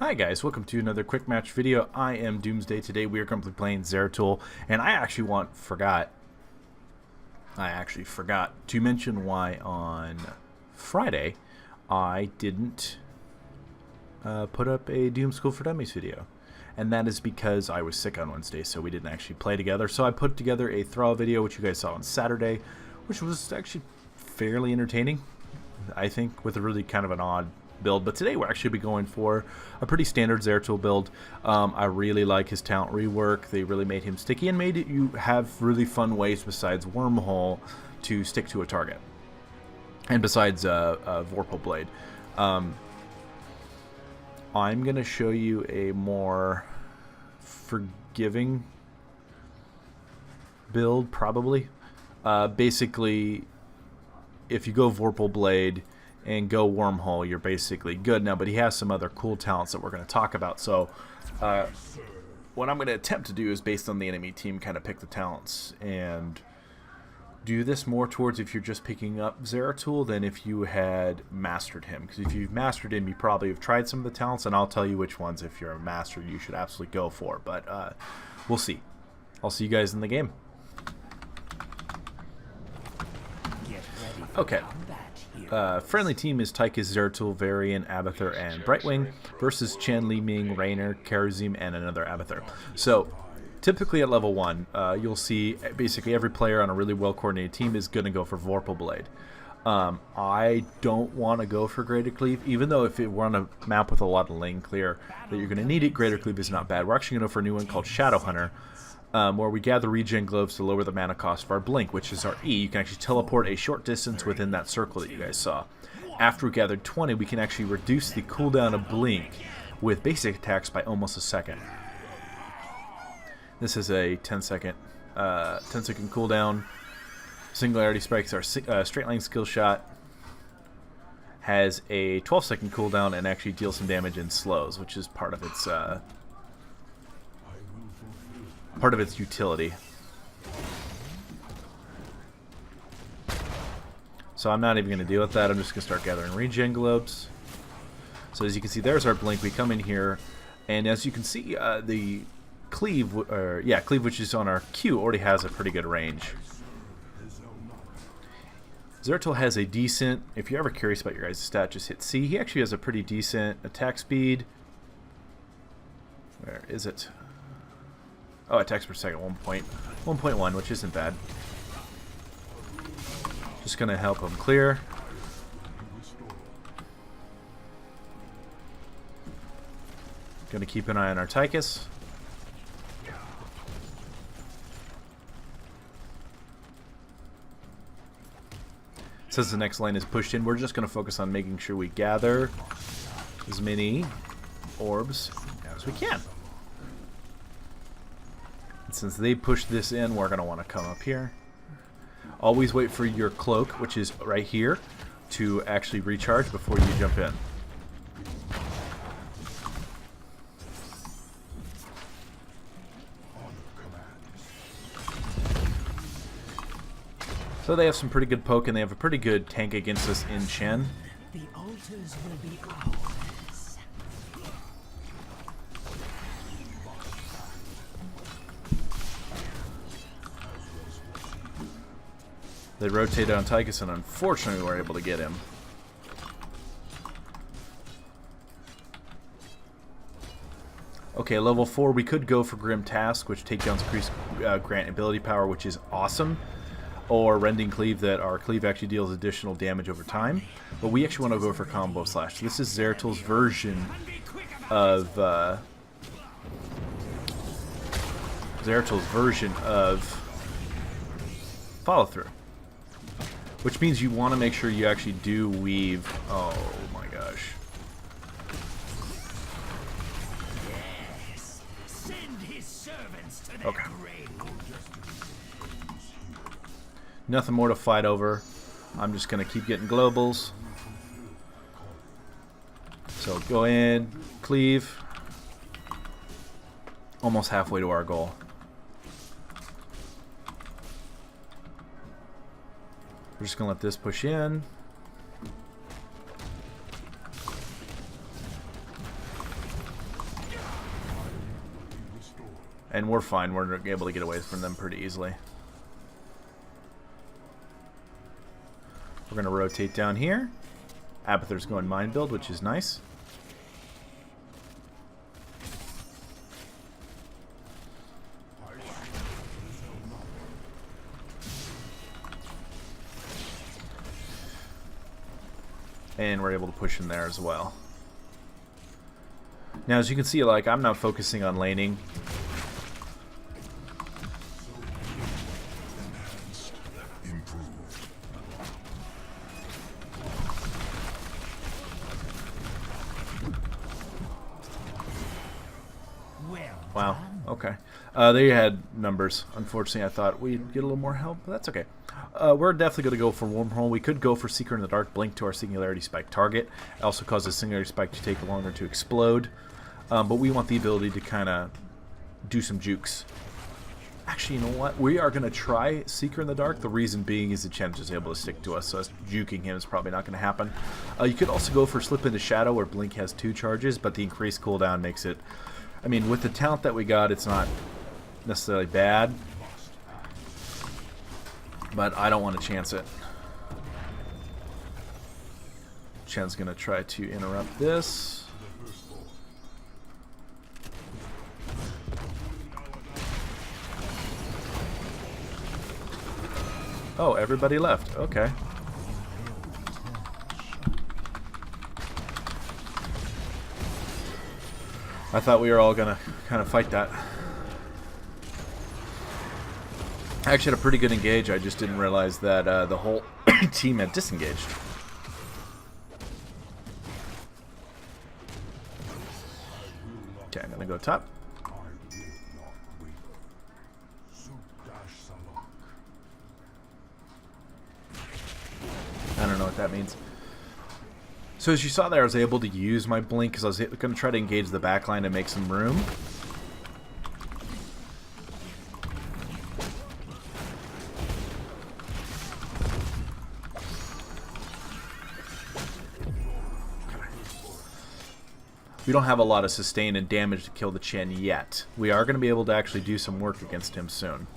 Hi guys, welcome to another quick match video. I am Doomsday. Today we are currently playing Zeratul, and I actually forgot to mention why on Friday I didn't put up a Doom School for Dummies video. And that is because I was sick on Wednesday, so we didn't actually play together. So I put together a Thrall video, which you guys saw on Saturday, which was actually fairly entertaining, I think, with a really kind of an odd build. But today we're actually be going for a pretty standard Zeratul build. I really like his talent rework. They really made him sticky and made it you have really fun ways besides Wormhole to stick to a target. And besides Vorpal Blade. I'm going to show you a more forgiving build, probably. Basically, if you go Vorpal Blade and go Wormhole, you're basically good now, but he has some other cool talents that we're going to talk about. So what I'm going to attempt to do is, based on the enemy team, kind of pick the talents and do this more towards if you're just picking up Zeratul than if you had mastered him. Because if you've mastered him, you probably have tried some of the talents, and I'll tell you which ones, if you're a master, you should absolutely go for. But we'll see. I'll see you guys in the game. Okay. Friendly team is Tychus, Zeratul, Varian, Abathur, and Brightwing versus Chen, Li Ming, Raynor, Karazim, and another Abathur. So, typically at level 1, you'll see basically every player on a really well-coordinated team is going to go for Vorpal Blade. I don't want to go for Greater Cleave, even though if we're on a map with a lot of lane clear that you're going to need it, Greater Cleave is not bad. We're actually going to go for a new one called Shadow Hunter, where we gather regen globes to lower the mana cost of our blink, which is our E. You can actually teleport a short distance within that circle that you guys saw. After we gathered 20, we can actually reduce the cooldown of blink with basic attacks by almost a second. This is a 10-second cooldown. Singularity Spikes, our straight line skill shot, has a 12-second cooldown and actually deals some damage in slows, which is part of its utility. So I'm not even going to deal with that. I'm just going to start gathering regen globes. So as you can see, there's our blink. We come in here, and as you can see, the cleave, which is on our Q, already has a pretty good range. Zeratul has a decent, if you're ever curious about your guys' stat, just hit C. He actually has a pretty decent attack speed. Where is it? Oh, attacks per second, 1.1, which isn't bad. Just going to help him clear. Going to keep an eye on our Tychus. Since the next lane is pushed in, we're just going to focus on making sure we gather as many orbs as we can. Since they push this in, we're going to want to come up here. Always wait for your cloak, which is right here, to actually recharge before you jump in. So they have some pretty good poke, and they have a pretty good tank against us in Chen. The altars will be ours. They rotated on Tychus, and unfortunately we were able to get him. Okay, level 4, we could go for Grim Task, which takedowns increase grant ability power, which is awesome. Or Rending Cleave, that our cleave actually deals additional damage over time. But we actually want to go for Combo Slash. This is Zeratul's version of follow through. Which means you want to make sure you actually do weave. Oh my gosh. Yes. Send his servants to Okay. grave. Nothing more to fight over. I'm just going to keep getting globals. So go in, cleave. Almost halfway to our goal. We're just going to let this push in. And we're fine. We're able to get away from them pretty easily. We're going to rotate down here. Abathur's going mine build, which is nice. And we're able to push in there as well. Now, as you can see, like, I'm not focusing on laning. Wow, okay. They had numbers. Unfortunately, I thought we'd get a little more help, but that's okay. We're definitely going to go for Wormhole. We could go for Seeker in the Dark, blink to our Singularity Spike target. It also causes Singularity Spike to take longer to explode. But we want the ability to kind of do some jukes. Actually, you know what? We are going to try Seeker in the Dark. The reason being is the Chen is able to stick to us, so us juking him is probably not going to happen. You could also go for Slip into Shadow, where Blink has 2 charges, but the increased cooldown makes it... I mean, with the talent that we got, it's not necessarily bad. But I don't want to chance it. Chen's going to try to interrupt this. Oh, everybody left. Okay. I thought we were all going to kind of fight that. I actually had a pretty good engage. I just didn't realize that the whole team had disengaged. Okay, I'm going to go top. I don't know what that means. So as you saw there, I was able to use my blink because I was going to try to engage the backline and make some room. We don't have a lot of sustain and damage to kill the Chen yet. We are going to be able to actually do some work against him soon.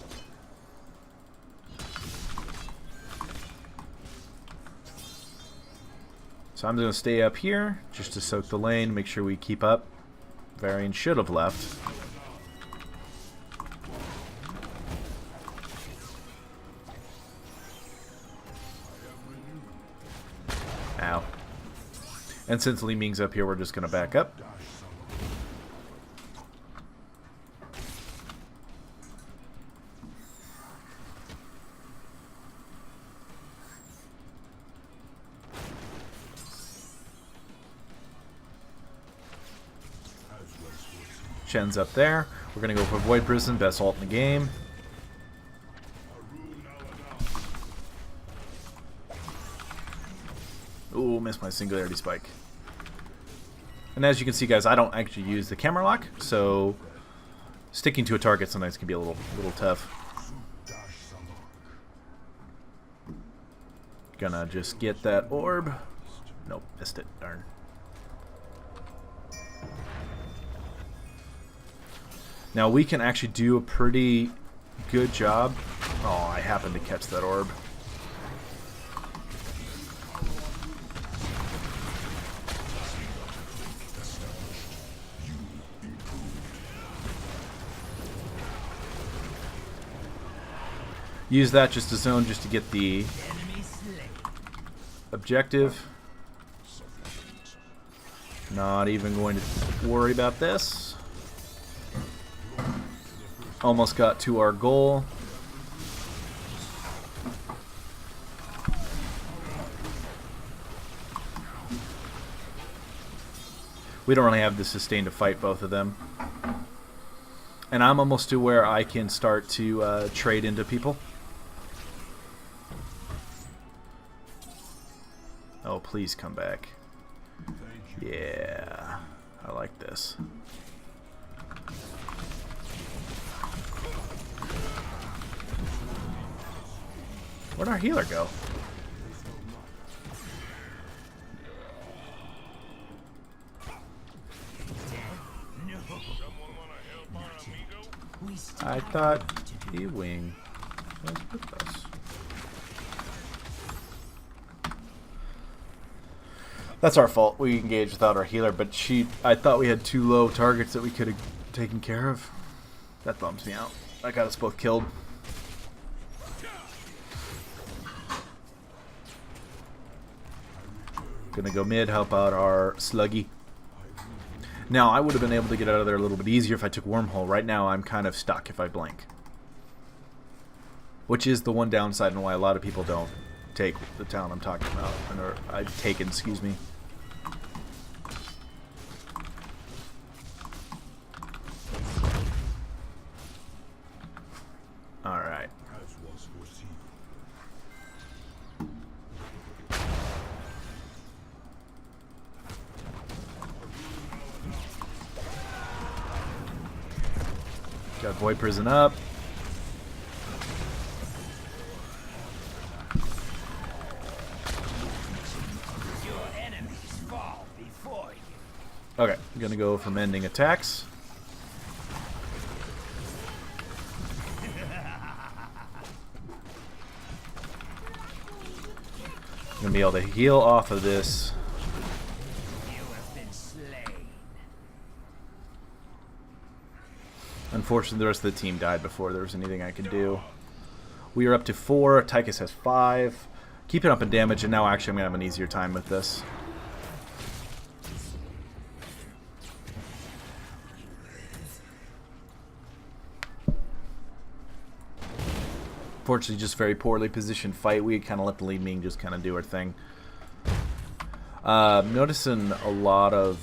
So I'm going to stay up here just to soak the lane, make sure we keep up. Varian should have left. Ow. And since Li Ming's up here, we're just going to back up. Chen's up there. We're going to go for Void Prison, best ult in the game. Ooh, missed my Singularity Spike. And as you can see, guys, I don't actually use the camera lock, so sticking to a target sometimes can be a little tough. Gonna just get that orb. Nope, missed it. Darn. Now we can actually do a pretty good job. Oh, I happened to catch that orb. Use that just to zone, just to get the objective. Not even going to worry about this. Almost got to our goal. We don't really have the sustain to fight both of them. And I'm almost to where I can start to trade into people. Oh, please come back. Yeah, I like this. Where'd our healer go? We still I have thought work to do. E-Wing was with us. That's our fault. We engaged without our healer, but I thought we had 2 low targets that we could have taken care of. That bums me out. I got us both killed. Gonna go mid, help out our sluggy. Now, I would have been able to get out of there a little bit easier if I took wormhole. Right now, I'm kind of stuck if I blink. Which is the one downside and why a lot of people don't take the town I'm talking about. Or I've taken, excuse me. Alright. Got Void Prison up. Your enemies fall before you. Okay, I'm gonna go for mending attacks. Gonna be able to heal off of this. You have been slain. Unfortunately, the rest of the team died before there was anything I could do. We are up to 4. Tychus has 5. Keeping up in damage, and now actually I'm gonna have an easier time with this. Fortunately, just very poorly positioned fight. We kind of let the lead Ming just kind of do her thing. Noticing a lot of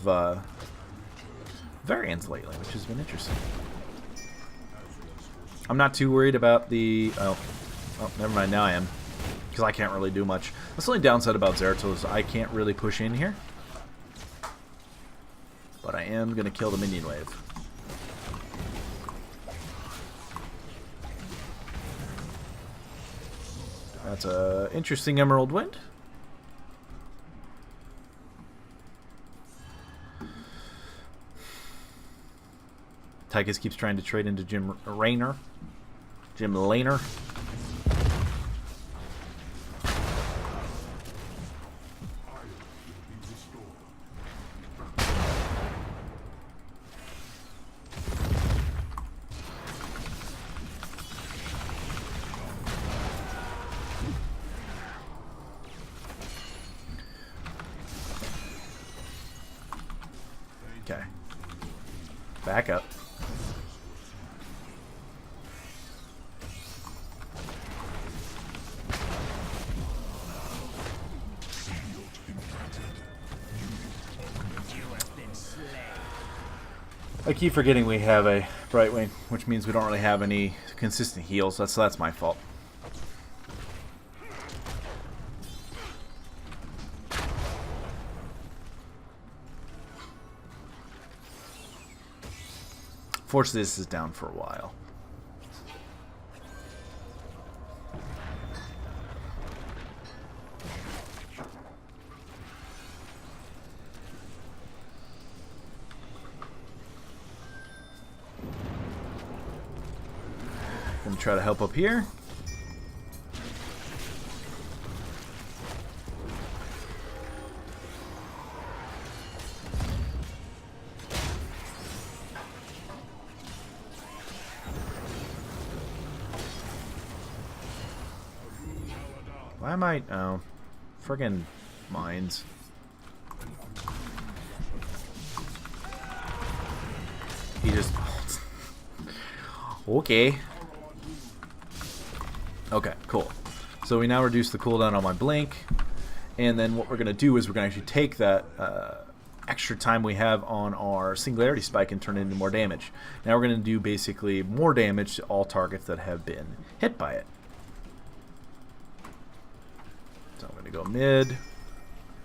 variants lately, which has been interesting. I'm not too worried about the... Oh, never mind. Now I am. Because I can't really do much. That's the only downside about Zeratul is I can't really push in here. But I am going to kill the minion wave. That's a interesting Emerald Wind. Tychus keeps trying to trade into Jim Raynor. Jim Laner. Okay. Back up. I keep forgetting we have a Brightwing, which means we don't really have any consistent heals. That's my fault. Fortunately, this is down for a while. Gonna try to help up here. Why am I... Oh. Friggin' mines. He just... Okay. Okay, cool. So we now reduce the cooldown on my blink. And then what we're going to do is we're going to actually take that extra time we have on our singularity spike and turn it into more damage. Now we're going to do basically more damage to all targets that have been hit by it. So I'm going to go mid.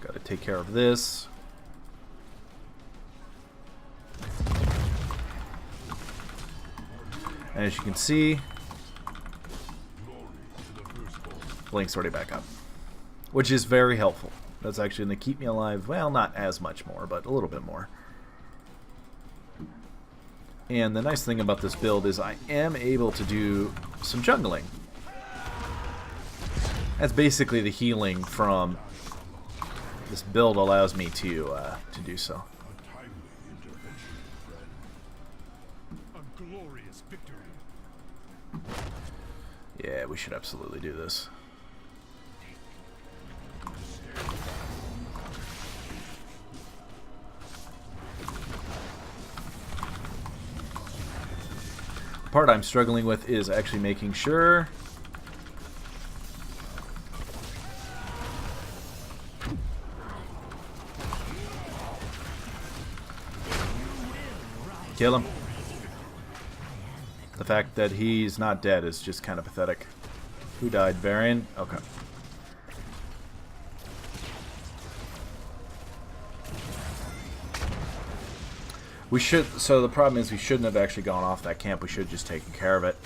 Got to take care of this. And as you can see, Blink's already back up, which is very helpful. That's actually going to keep me alive. Well, not as much more, but a little bit more. And the nice thing about this build is I am able to do some jungling. That's basically the healing from this build allows me to do so. A glorious victory. Yeah, we should absolutely do this. The part I'm struggling with is actually making sure kill him. The fact that he's not dead is just kind of pathetic. Who died? Varian? Okay. We should, so the problem is we shouldn't have actually gone off that camp. We should have just taken care of it.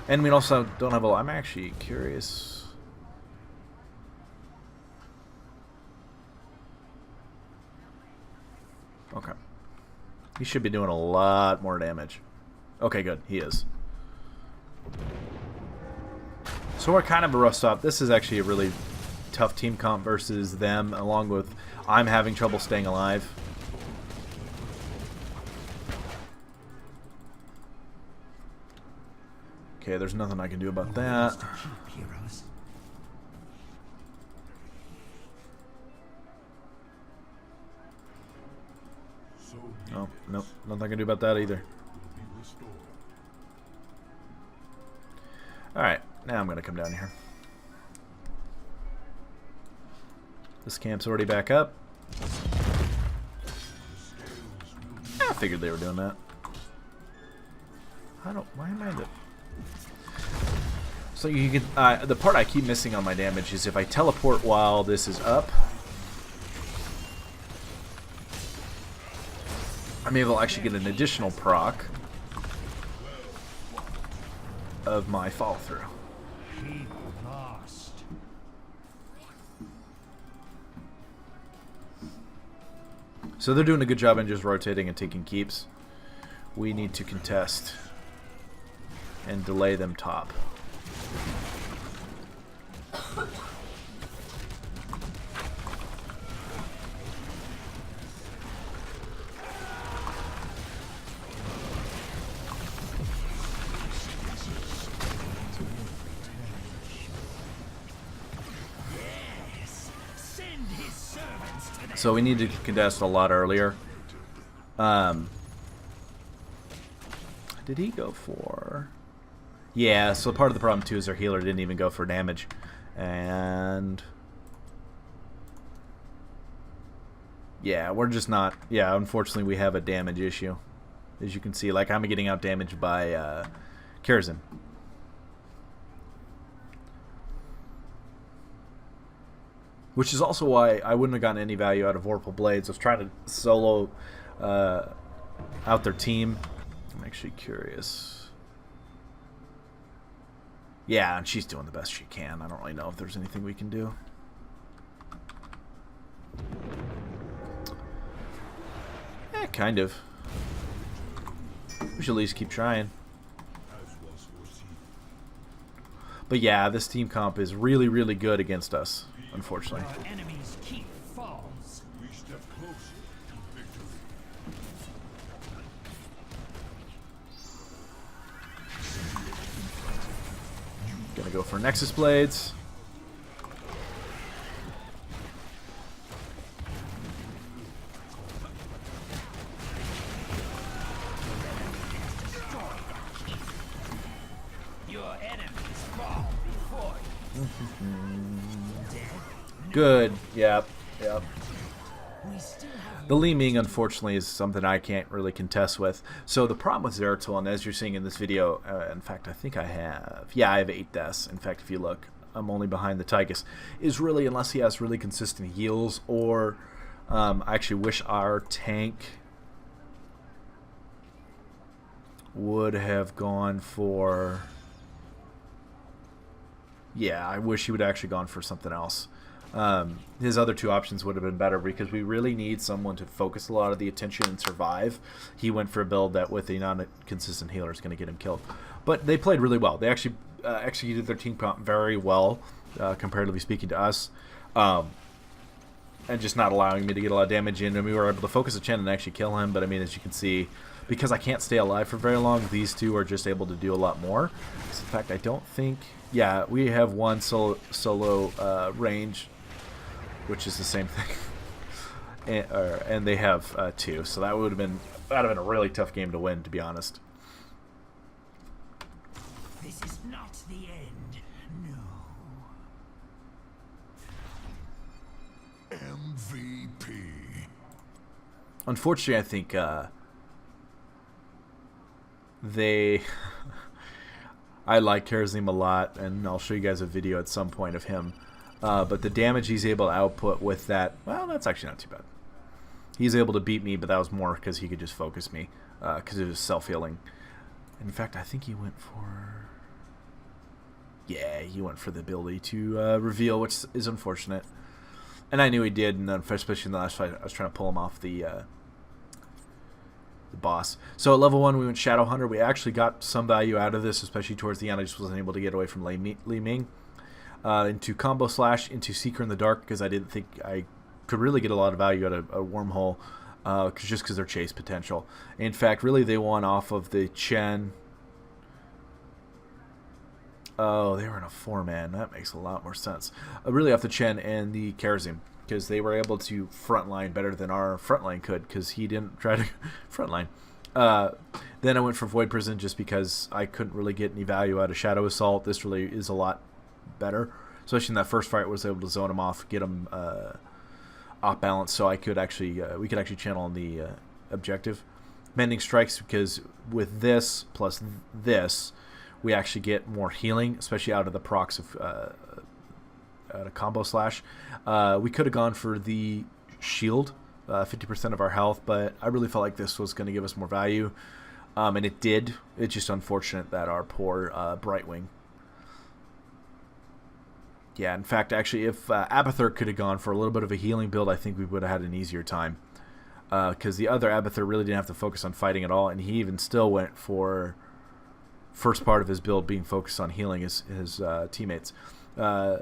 And we also don't have a lot. I'm actually curious. Okay. He should be doing a lot more damage. Okay, good. He is. So we're kind of a rough stop. This is actually a really tough team comp versus them, along with I'm having trouble staying alive. Okay, there's nothing I can do about that. Oh, nope, nothing I can do about that either. Alright, now I'm going to come down here. This camp's already back up. I figured they were doing that. Why am I So you can, the part I keep missing on my damage is if I teleport while this is up, I'm able to actually get an additional proc of my fall through. So they're doing a good job in just rotating and taking keeps. We need to contest and delay them top. So we need to contest a lot earlier. Did he go for... Yeah, so part of the problem too is our healer didn't even go for damage. And... yeah, we're just not... yeah, unfortunately we have a damage issue. As you can see, like I'm getting out damaged by Karazhan. Which is also why I wouldn't have gotten any value out of Vorpal Blades. I was trying to solo out their team. I'm actually curious. Yeah, and she's doing the best she can. I don't really know if there's anything we can do. Kind of. We should at least keep trying. But yeah, this team comp is really, really good against us, unfortunately. Our enemies keep falls. We step closer to victory. Gonna go for Nexus Blades. Your enemies fall before you. Good. Yep. Yep. We still have The Li Ming, unfortunately, is something I can't really contest with. So the problem with Zeratul, and as you're seeing in this video, in fact, I think I have... yeah, I have 8 deaths. In fact, if you look, I'm only behind the Tychus. Is really, unless he has really consistent heals, or I actually wish our tank would have gone for... Yeah, I wish he would have actually gone for something else. His other two options would have been better because we really need someone to focus a lot of the attention and survive. He went for a build that with a non-consistent healer is going to get him killed. But they played really well. They actually executed their team comp very well, comparatively speaking to us. And just not allowing me to get a lot of damage in. And we were able to focus a Chen and actually kill him. But I mean, as you can see, because I can't stay alive for very long, these two are just able to do a lot more. In fact, I don't think... Yeah, we have one solo range, which is the same thing. And they have two. So that would have been a really tough game to win, to be honest. This is not the end. No. MVP. Unfortunately, I think they... I like Karazim a lot, and I'll show you guys a video at some point of him. But the damage he's able to output with that, well, that's actually not too bad. He's able to beat me, but that was more because he could just focus me, because it was self-healing. In fact, I think he went for... Yeah, he went for the ability to reveal, which is unfortunate. And I knew he did, and then especially in the last fight, I was trying to pull him off the boss. So at level 1, we went Shadow Hunter. We actually got some value out of this, especially towards the end. I just wasn't able to get away from Li Ming. Into Combo Slash, into Seeker in the Dark, because I didn't think I could really get a lot of value out of a Wormhole, just because of their chase potential. In fact, really they won off of the Chen. Oh, they were in a 4-man. That makes a lot more sense. Really off the Chen and the Karazim, because they were able to frontline better than our frontline could, because he didn't try to frontline. Then I went for Void Prison just because I couldn't really get any value out of Shadow Assault. This really is a lot better, especially in that first fight. I was able to zone him off, get him off balance, so I could actually we could actually channel on the objective. Mending Strikes, because with this plus this, we actually get more healing, especially out of the procs of out of Combo Slash. We could have gone for the shield, 50% of our health, but I really felt like this was going to give us more value, and it did. It's just unfortunate that our poor Brightwing. Yeah, in fact, actually, if Abathur could have gone for a little bit of a healing build, I think we would have had an easier time. Because the other Abathur really didn't have to focus on fighting at all, and he even still went for first part of his build being focused on healing his teammates. Then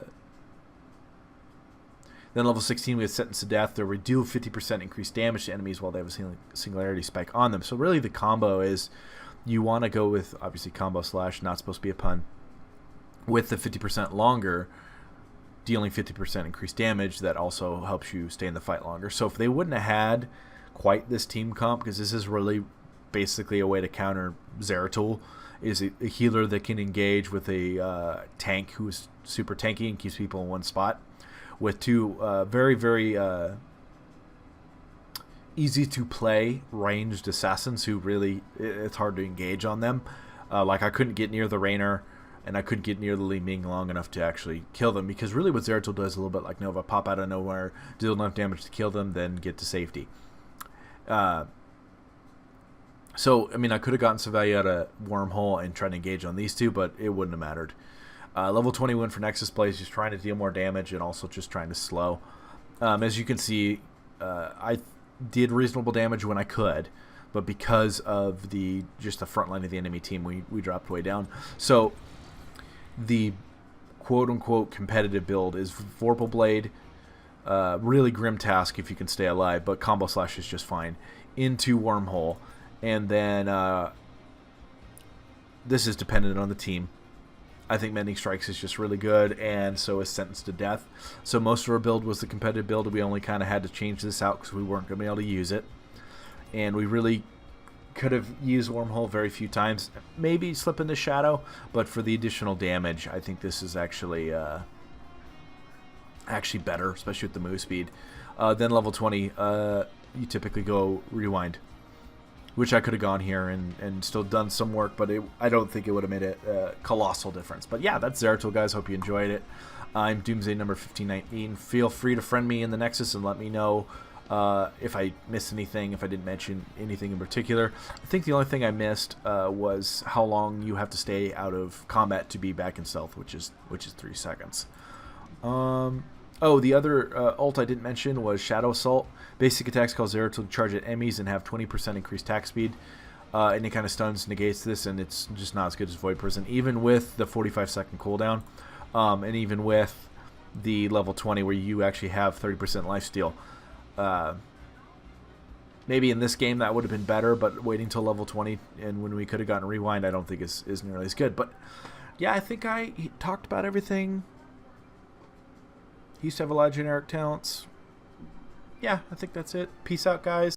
level 16, we had Sentence to Death. They do 50% increased damage to enemies while they have a singularity spike on them. So really the combo is you want to go with, obviously, Combo Slash, not supposed to be a pun, with the 50% longer, dealing 50% increased damage that also helps you stay in the fight longer. So if they wouldn't have had quite this team comp, because this is really basically a way to counter Zeratul, is a healer that can engage with a tank who is super tanky and keeps people in one spot, with two very, very easy to play ranged assassins who really, it's hard to engage on them. Like I couldn't get near the Rainer, and I couldn't get near the Li Ming long enough to actually kill them, because really what Zeratul does is a little bit like Nova: pop out of nowhere, deal enough damage to kill them, then get to safety. So, I mean, I could have gotten some value out of Wormhole and tried to engage on these two, but it wouldn't have mattered. Level 21 for Nexus plays, just trying to deal more damage and also just trying to slow. As you can see, I did reasonable damage when I could, but because of just the front line of the enemy team, we dropped way down. So the quote-unquote competitive build is Vorpal Blade, really grim task if you can stay alive, but Combo Slash is just fine, into Wormhole, and then this is dependent on the team. I think Mending Strikes is just really good, and so is Sentence to Death. So most of our build was the competitive build. We only kind of had to change this out because we weren't going to be able to use it, and we really could have used Wormhole very few times, maybe slip into Shadow, but for the additional damage, I think this is actually better, especially with the move speed. Then level 20, you typically go Rewind, which I could have gone here and still done some work, but I don't think it would have made a colossal difference. But yeah, that's Zeratul, guys. Hope you enjoyed it. I'm Doomsday number 1519. Feel free to friend me in the Nexus and let me know If I missed anything, if I didn't mention anything in particular. I think the only thing I missed was how long you have to stay out of combat to be back in stealth, which is 3 seconds. The other ult I didn't mention was Shadow Assault. Basic attacks cause Zeratul to charge at enemies and have 20% increased attack speed. And it kind of stuns, negates this, and it's just not as good as Void Prison, even with the 45-second cooldown, and even with the level 20 where you actually have 30% lifesteal. Maybe in this game that would have been better, but waiting till level 20 and when we could have gotten Rewind, I don't think is nearly as good. But yeah, I think I talked about everything. He used to have a lot of generic talents. Yeah, I think that's it. Peace out, guys.